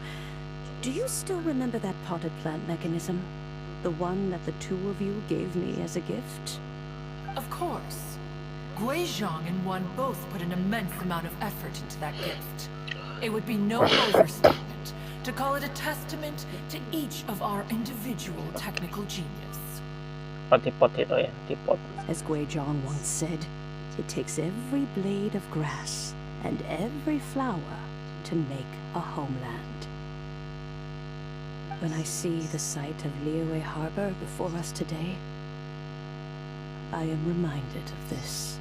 do you still remember that potted plant mechanism? The one that the two of you gave me as a gift? Of course. Guizhong and one both put an immense amount of effort into that gift. It would be no overstatement to call it a testament to each of our individual technical genius. As Guizhong once said, it takes every blade of grass and every flower to make a homeland. When I see the sight of Liyue Harbor before us today, I am reminded of this.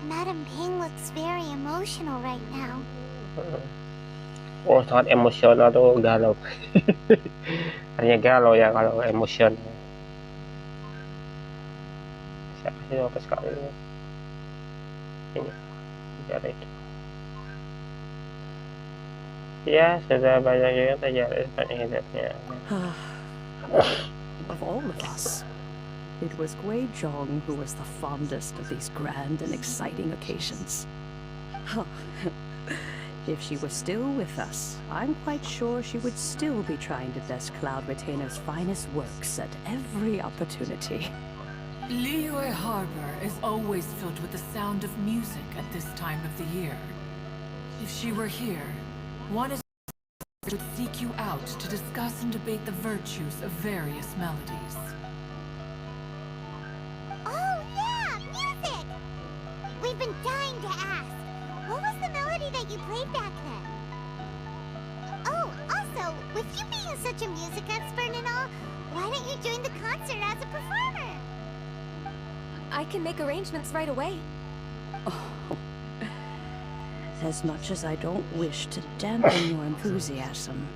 Madam Ping looks very emotional right now. Oh, sangat emosional tuh, galau. Hanya galau ya kalau emosional. Siapa sih apa sekali ini bicara itu. Ya, sudah banyak yang terjadi sepanjang hidupnya. Of all of us, it was Guizhong who was the fondest of these grand and exciting occasions. If she was still with us, I'm quite sure she would still be trying to best Cloud Retainer's finest works at every opportunity. Liyue Harbor is always filled with the sound of music at this time of the year. If she were here, one is would seek you out to discuss and debate the virtues of various melodies. such a music expert and all, why don't you join the concert as a performer? I can make arrangements right away. Oh, as much as I don't wish to dampen your enthusiasm,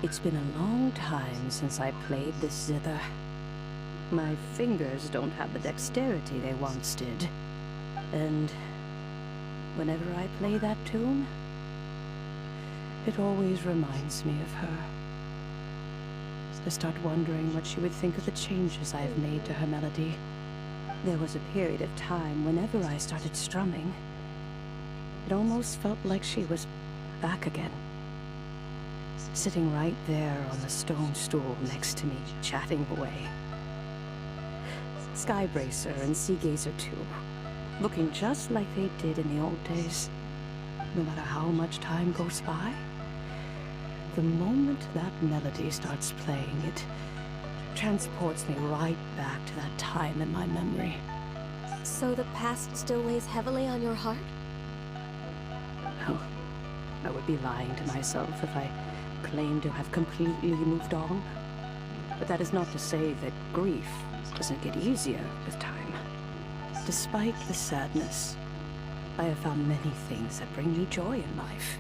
it's been a long time since I played this zither. My fingers don't have the dexterity they once did. And whenever I play that tune, it always reminds me of her. I start wondering what she would think of the changes I have made to her melody. There was a period of time whenever I started strumming, it almost felt like she was back again. Sitting right there on the stone stool next to me, chatting away. Skybracer and Seagazer too, looking just like they did in the old days. No matter how much time goes by, the moment that melody starts playing, it transports me right back to that time in my memory. So the past still weighs heavily on your heart? Oh, I would be lying to myself if I claimed to have completely moved on. But that is not to say that grief doesn't get easier with time. Despite the sadness, I have found many things that bring me joy in life.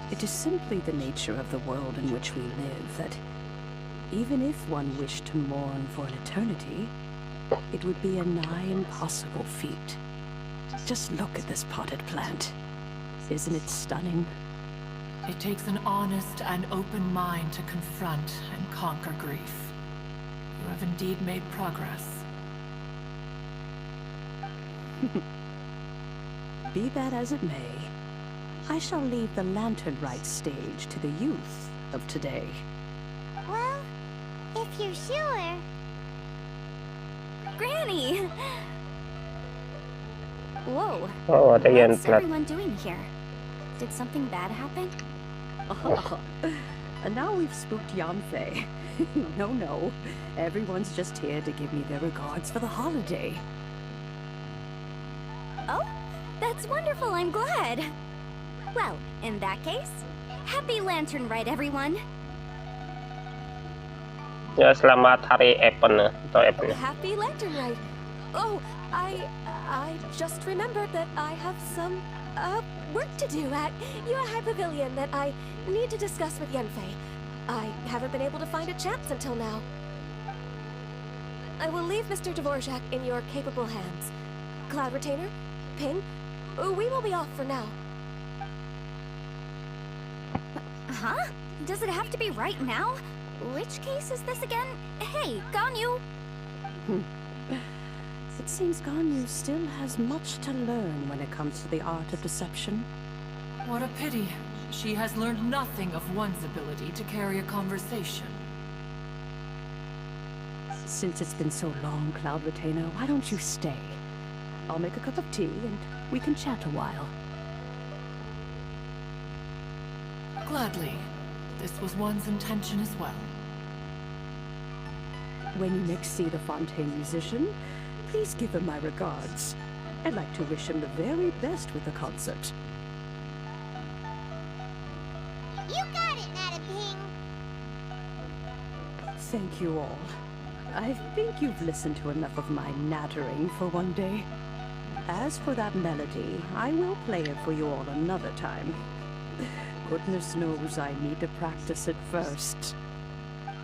It is simply the nature of the world in which we live that even if one wished to mourn for an eternity, it would be a nigh impossible feat. Just look at this potted plant. Isn't it stunning? It takes an honest and open mind to confront and conquer grief. You have indeed made progress. Be that as it may, I shall leave the lantern-rite stage to the youth of today. Well, if you're sure. Granny! Whoa. Oh, ada yang What's plat. everyone doing here? Did something bad happen? Oh, and now we've spooked Yanfei. No. Everyone's just here to give me their regards for the holiday. Oh, that's wonderful, I'm glad. Well, in that case, happy Lantern Rite, everyone. Ya, selamat hari Epen atau Epen. Happy Lantern Rite. Oh, I just remembered that I have some work to do at Yuehai Pavilion that I need to discuss with Yanfei. I haven't been able to find a chance until now. I will leave Mr. Dvorak in your capable hands. Cloud Retainer, Ping, we will be off for now. Huh? Does it have to be right now? Which case is this again? Hey, Ganyu! It seems Ganyu still has much to learn when it comes to the art of deception. What a pity. She has learned nothing of one's ability to carry a conversation. Since it's been so long, Cloud Retainer, why don't you stay? I'll make a cup of tea and we can chat a while. Gladly. This was one's intention as well. When you next see the Fontaine musician, please give him my regards. I'd like to wish him the very best with the concert. You got it, Madam Ping! Thank you all. I think you've listened to enough of my nattering for one day. As for that melody, I will play it for you all another time. Goodness knows I need to practice it first.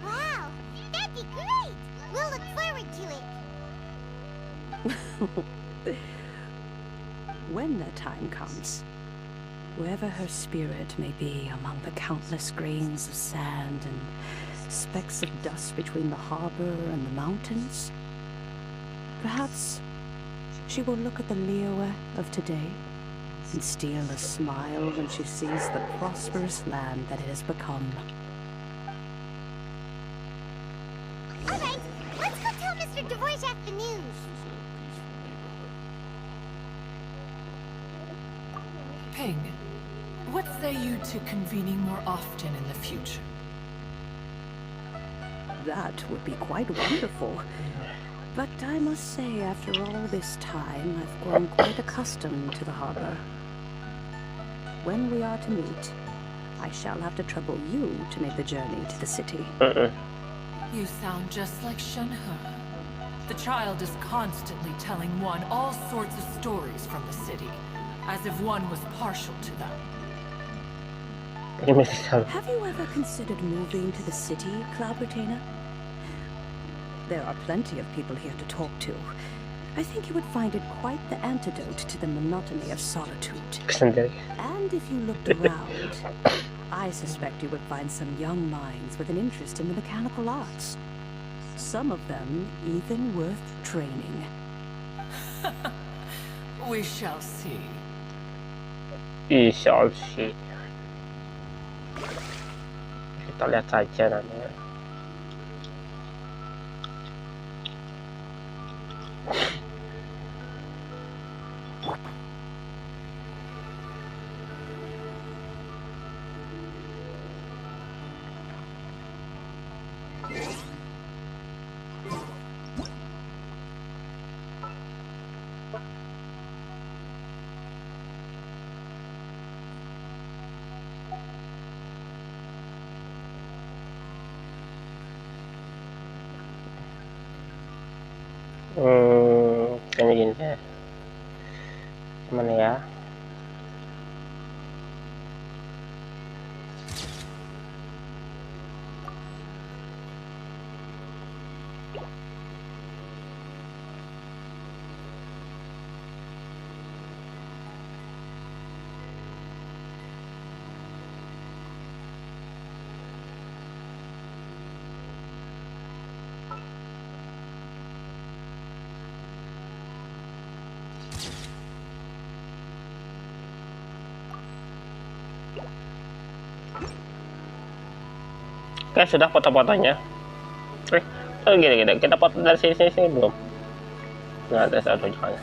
Wow, that'd be great! We'll look forward to it. When that time comes, wherever her spirit may be among the countless grains of sand and specks of dust between the harbor and the mountains, perhaps she will look at the Liyue of today and steal a smile when she sees the prosperous land that it has become. All right, let's go tell Mr. Dvorak the news. Ping, what say you to convening more often in the future? That would be quite wonderful. But I must say, after all this time, I've grown quite accustomed to the harbor. When we are to meet, I shall have to trouble you to make the journey to the city. You sound just like Shenhe. The child is constantly telling one all sorts of stories from the city, as if one was partial to them. Have you ever considered moving to the city, Cloud Retainer? There are plenty of people here to talk to. I think you would find it quite the antidote to the monotony of solitude. And if you looked around, I suspect you would find some young minds with an interest in the mechanical arts. Some of them even worth training. We shall see. We shall see. Kita lihat saja namanya. Kayaknya gini deh. Gimana ya? Oke, sudah foto-fotonya. Gini, kita foto dari sini belum? Nah, ada satu jalan.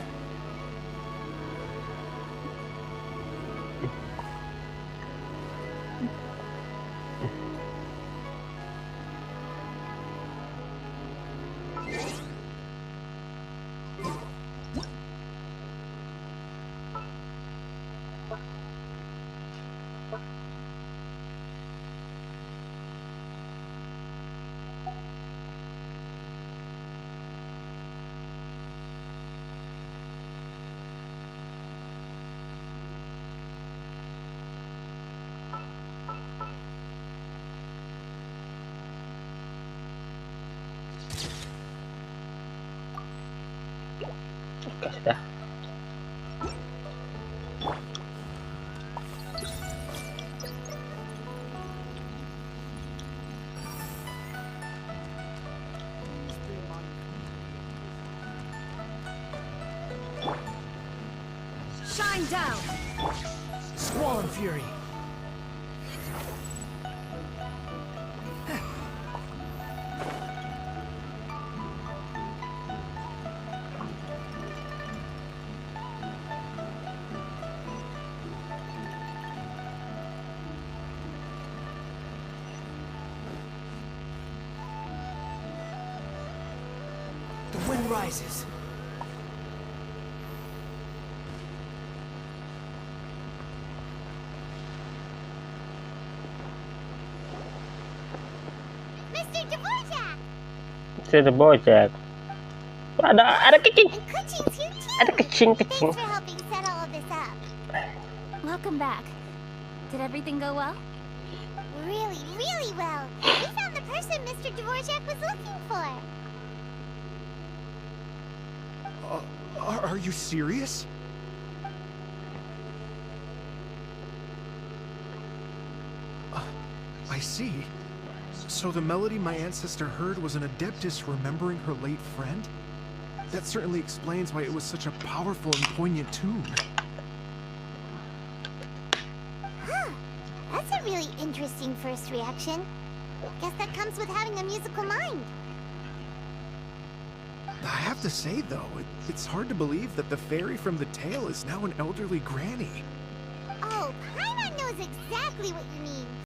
Oke, sudah. Shine down! Squall and fury. The wind rises. Mr. Dvorak! Mr. Dvorak. Ada kucing. And Kuching's here too! Ada kucing. Thanks for helping set all of this up. Welcome back. Did everything go well? Really, really well. We found the person Mr. Dvorak was looking for. Are you serious? I see. So the melody my ancestor heard was an adeptus remembering her late friend? That certainly explains why it was such a powerful and poignant tune. Huh. That's a really interesting first reaction. Guess that comes with having a musical mind. I have to say, though, it's hard to believe that the fairy from the tale is now an elderly granny. Oh, Paimon knows exactly what you need.